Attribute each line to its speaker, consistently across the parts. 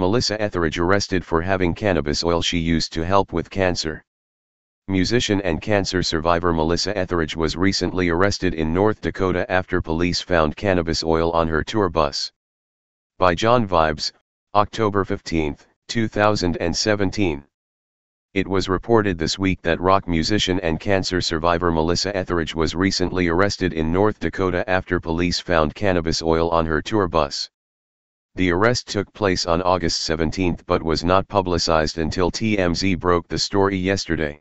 Speaker 1: Melissa Etheridge arrested for having cannabis oil she used to help with cancer. Musician and cancer survivor Melissa Etheridge was recently arrested in North Dakota after police found cannabis oil on her tour bus. By John Vibes, October 15, 2017. It was reported this week that rock musician and cancer survivor Melissa Etheridge was recently arrested in North Dakota after police found cannabis oil on her tour bus. The arrest took place on August 17 but was not publicized until TMZ broke the story yesterday.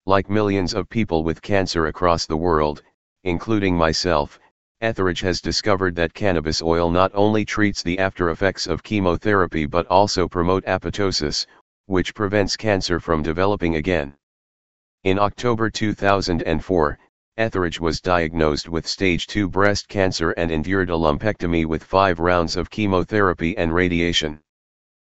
Speaker 1: Like millions of people with cancer across the world, including myself, Etheridge has discovered that cannabis oil not only treats the after effects of chemotherapy but also promote apoptosis, which prevents cancer from developing again. In October 2004, Etheridge was diagnosed with stage 2 breast cancer and endured a lumpectomy with 5 rounds of chemotherapy and radiation.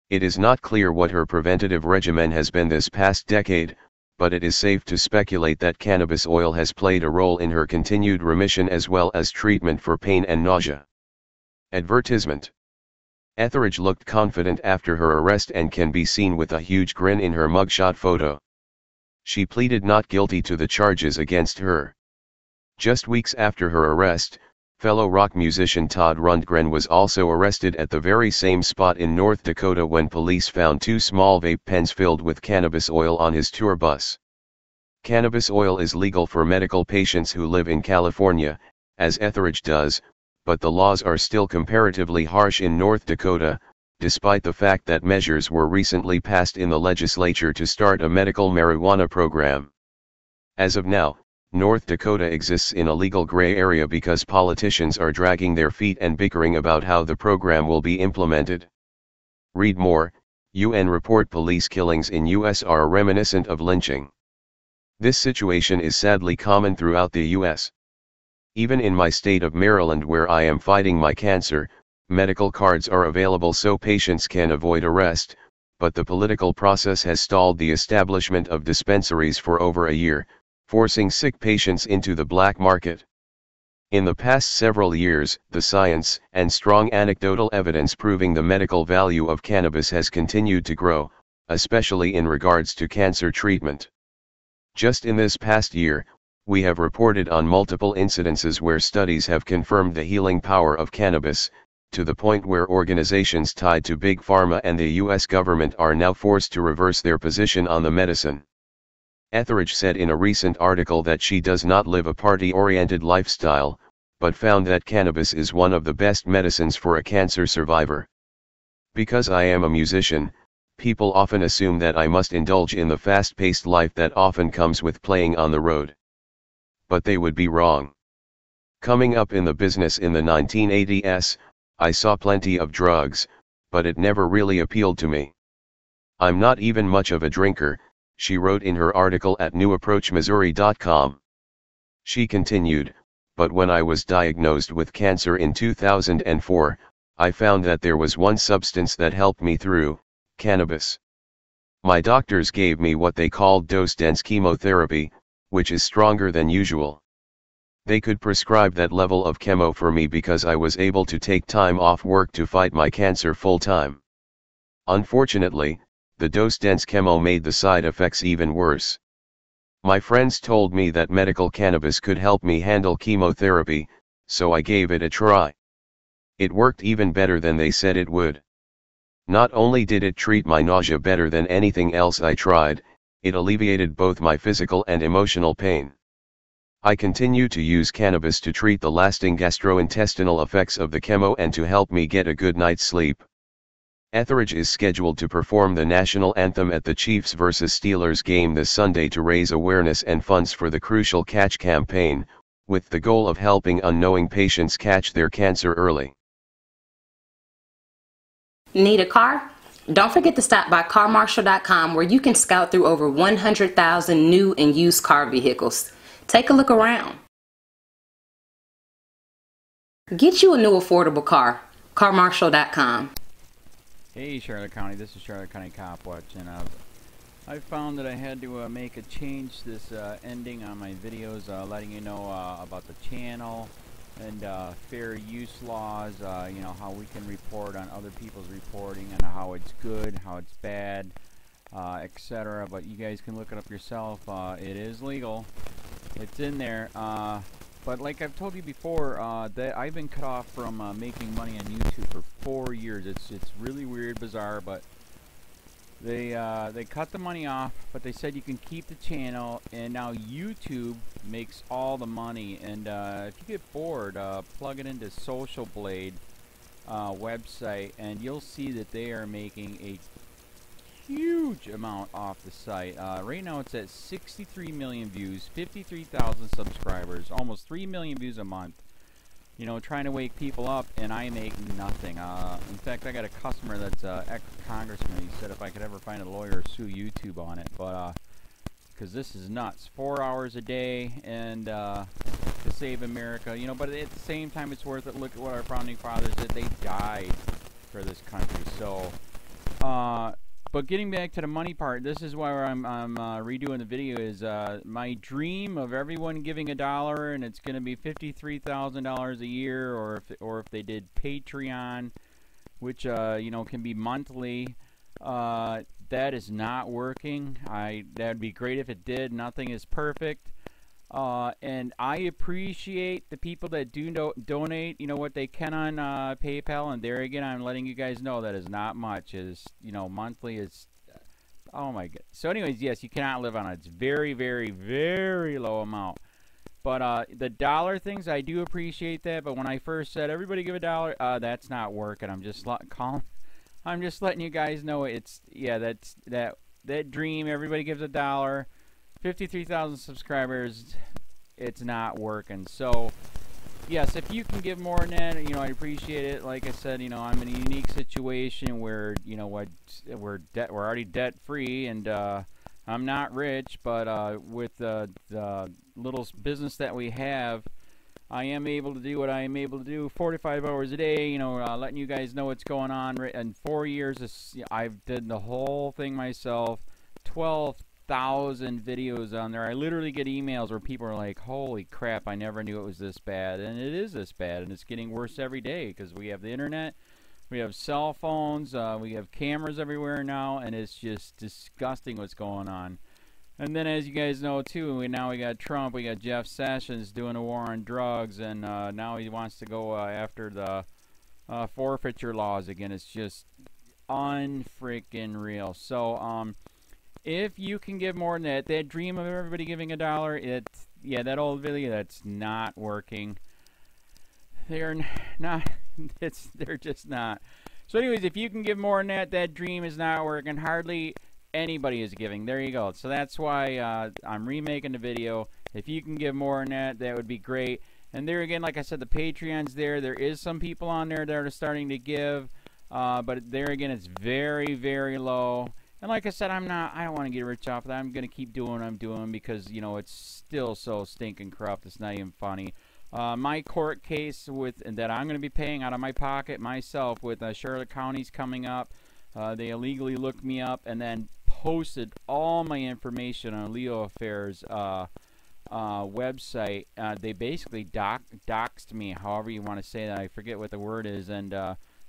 Speaker 1: It is not clear what her preventative regimen has been this past decade, but it is safe to speculate that cannabis oil has played a role in her continued remission as well as treatment for pain and nausea. Advertisement. Etheridge looked confident after her arrest and can be seen with a huge grin in her mugshot photo. She pleaded not guilty to the charges against her. Just weeks after her arrest, fellow rock musician Todd Rundgren was also arrested at the very same spot in North Dakota when police found 2 small vape pens filled with cannabis oil on his tour bus. Cannabis oil is legal for medical patients who live in California, as Etheridge does, but the laws are still comparatively harsh in North Dakota, despite the fact that measures were recently passed in the legislature to start a medical marijuana program. As of now, North Dakota exists in a legal gray area because politicians are dragging their feet and bickering about how the program will be implemented. Read more. UN report police killings in US are reminiscent of lynching. This situation is sadly common throughout the US. Even in my state of Maryland where I am fighting my cancer, medical cards are available so patients can avoid arrest, but the political process has stalled the establishment of dispensaries for over a year, forcing sick patients into the black market. In the past several years, the science and strong anecdotal evidence proving the medical value of cannabis has continued to grow, especially in regards to cancer treatment. Just in this past year, we have reported on multiple incidences where studies have confirmed the healing power of cannabis, to the point where organizations tied to Big Pharma and the US government are now forced to reverse their position on the medicine. Etheridge said in a recent article that she does not live a party-oriented lifestyle, but found that cannabis is one of the best medicines for a cancer survivor. Because I am a musician, people often assume that I must indulge in the fast-paced life that often comes with playing on the road. But they would be wrong. Coming up in the business in the 1980s, I saw plenty of drugs, but it never really appealed to me. I'm not even much of a drinker, she wrote in her article at newapproachmissouri.com. She continued, but when I was diagnosed with cancer in 2004, I found that there was one substance that helped me through: cannabis. My doctors gave me what they called dose-dense chemotherapy, which is stronger than usual. They could prescribe that level of chemo for me because I was able to take time off work to fight my cancer full-time. Unfortunately, the dose-dense chemo made the side effects even worse. My friends told me that medical cannabis could help me handle chemotherapy, so I gave it a try. It worked even better than they said it would. Not only did it treat my nausea better than anything else I tried, it alleviated both my physical and emotional pain. I continue to use cannabis to treat the lasting gastrointestinal effects of the chemo and to help me get a good night's sleep. Etheridge is scheduled to perform the national anthem at the Chiefs vs Steelers game this Sunday to raise awareness and funds for the crucial Catch campaign, with the goal of helping unknowing patients catch their cancer early.
Speaker 2: Need a car? Don't forget to stop by carmarshal.com where you can scout through over 100,000 new and used car vehicles. Take a look around. Get you a new affordable car. carmarshal.com.
Speaker 3: Hey Charlotte County, this is Charlotte County COPWATCH, and I found that I had to make a change this ending on my videos, letting you know about the channel and fair use laws, you know, how we can report on other people's reporting and how it's good, how it's bad, etc. But you guys can look it up yourself. It is legal. It's in there. But like I've told you before, that I've been cut off from making money on YouTube for 4 years. It's really weird, bizarre, but they cut the money off, but they said you can keep the channel, and now YouTube makes all the money. And if you get bored, plug it into Social Blade website, and you'll see that they are making a huge amount off the site. Right now it's at 63 million views, 53,000 subscribers, almost 3 million views a month. You know, trying to wake people up, and I make nothing. In fact, I got a customer that's ex-congressman. He said if I could ever find a lawyer, sue YouTube on it. But because this is nuts. 4 hours a day, and to save America. You know, but at the same time, it's worth it. Look at what our founding fathers did. They died for this country. So, but getting back to the money part, this is why I'm redoing the video. Is my dream of everyone giving $1, and it's going to be $53,000 a year, or if they did Patreon, which you know, can be monthly. That is not working. That'd be great if it did. Nothing is perfect. And I appreciate the people that do donate, you know, what they can on PayPal. And there again, I'm letting you guys know that is not much. Is, you know, monthly is, oh my god. So anyways, yes, you cannot live on it. It's very, very, very low amount. But the dollar things, I do appreciate that. But when I first said everybody give $1, that's not working. I'm just letting you guys know it's, yeah, that dream. Everybody gives $1. 53,000 subscribers, it's not working. So, yes, if you can give more than that, you know, I appreciate it. Like I said, you know, I'm in a unique situation where, you know, we're already debt free, and I'm not rich, but with the little business that we have, I am able to do what I am able to do 45 hours a day, you know, letting you guys know what's going on. In 4 years, I've did the whole thing myself. 12,000 videos on there. I literally get emails where people are like, holy crap, I never knew it was this bad. And it is this bad, and it's getting worse every day because we have the internet, we have cell phones, we have cameras everywhere now, and it's just disgusting what's going on. And then, as you guys know too, now we got Trump, we got Jeff Sessions doing a war on drugs, and now he wants to go after the forfeiture laws again. It's just unfreaking real. So if you can give more than that dream of everybody giving $1, yeah, that old video, that's not working. They're not, they're just not. So anyways, if you can give more than that dream is not working. Hardly anybody is giving. There you go. So that's why I'm remaking the video. If you can give more than that, that would be great. And there again, like I said, the Patreon's there. There is some people on there that are starting to give, but there again, it's very, very low. And like I said, I don't want to get rich off of that. I'm going to keep doing what I'm doing because, you know, it's still so stinking corrupt. It's not even funny. My court case that I'm going to be paying out of my pocket myself with Charlotte County's coming up. They illegally looked me up and then posted all my information on LEOAFFAIRS website. They basically doxed me, however you want to say that. I forget what the word is, and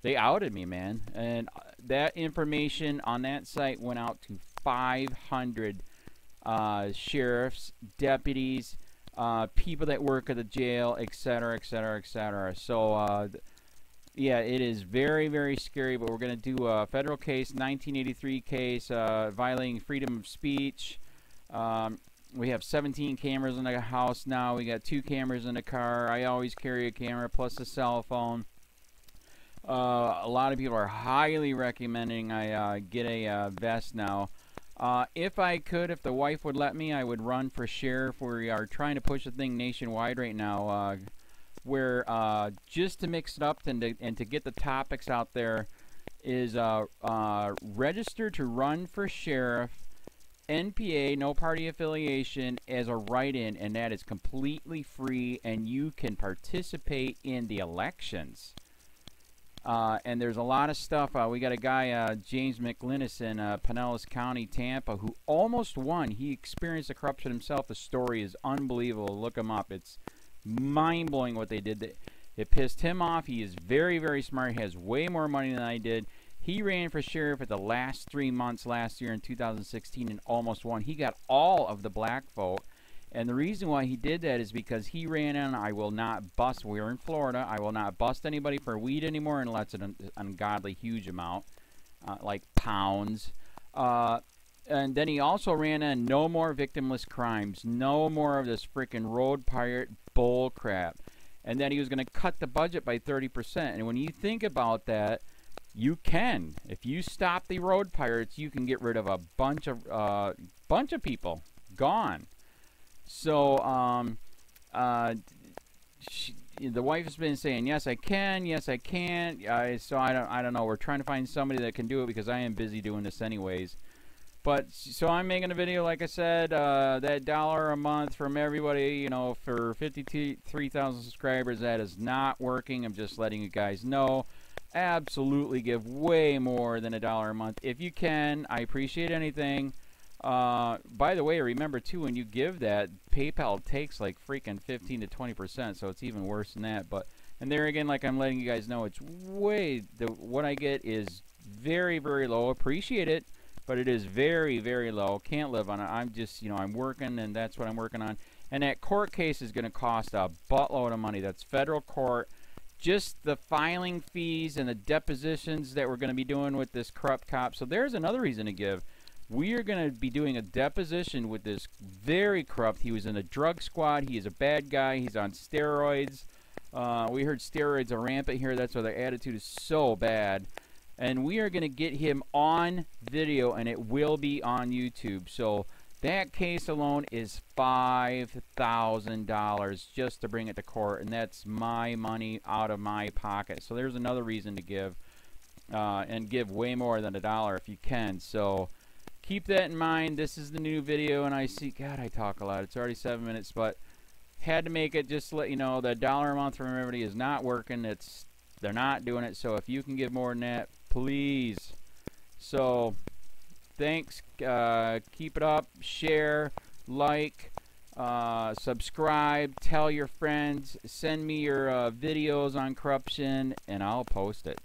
Speaker 3: they outed me, man. And that information on that site went out to 500 sheriffs, deputies, people that work at the jail, etc., etc., etc. So, yeah, it is very, very scary, but we're going to do a federal case, 1983 case, violating freedom of speech. We have 17 cameras in the house now. We got 2 cameras in the car. I always carry a camera plus a cell phone. A lot of people are highly recommending I get a vest now. If I could, if the wife would let me, I would run for sheriff. We are trying to push the thing nationwide right now, where just to mix it up and to get the topics out there is register to run for sheriff, NPA, no party affiliation, as a write-in, and that is completely free, and you can participate in the elections. And there's a lot of stuff. We got a guy, James McLinnis in Pinellas County, Tampa, who almost won. He experienced the corruption himself. The story is unbelievable. Look him up. It's mind-blowing what they did. It pissed him off. He is very, very smart. He has way more money than I did. He ran for sheriff at the last 3 months last year in 2016 and almost won. He got all of the black vote. And the reason why he did that is because he ran on, I will not bust, we're in Florida, I will not bust anybody for weed anymore unless it's an ungodly huge amount, like pounds. And then he also ran on no more victimless crimes, no more of this freaking road pirate bull crap. And then he was going to cut the budget by 30%. And when you think about that, you can. If you stop the road pirates, you can get rid of a bunch of people. Gone. So, the wife has been saying, yes, I can, yes, I can't. So I don't know. We're trying to find somebody that can do it because I am busy doing this anyways. But, so I'm making a video, like I said, that $1 a month from everybody, you know, for 53,000 subscribers, that is not working. I'm just letting you guys know. Absolutely give way more than $1 a month. If you can, I appreciate anything. By the way, remember too, when you give that, PayPal takes like freaking 15 to 20%, so it's even worse than that. But, and there again, like I'm letting you guys know, it's way, what I get is very, very low. Appreciate it, but it is very, very low. Can't live on it. I'm just, you know, I'm working, and that's what I'm working on. And that court case is going to cost a buttload of money. That's federal court. Just the filing fees and the depositions that we're going to be doing with this corrupt cop. So there's another reason to give. We are going to be doing a deposition with this very corrupt. He was in a drug squad. He is a bad guy. He's on steroids. We heard steroids are rampant here. That's why their attitude is so bad. And we are going to get him on video, and it will be on YouTube. So that case alone is $5,000 just to bring it to court, and that's my money out of my pocket. So there's another reason to give, and give way more than $1 if you can. So keep that in mind. This is the new video, and I see, God, I talk a lot. It's already 7 minutes, but had to make it just to let you know that $1 a month from everybody is not working. They're not doing it. So if you can give more than that, please. So thanks. Keep it up. Share, like, subscribe, tell your friends, send me your videos on corruption, and I'll post it.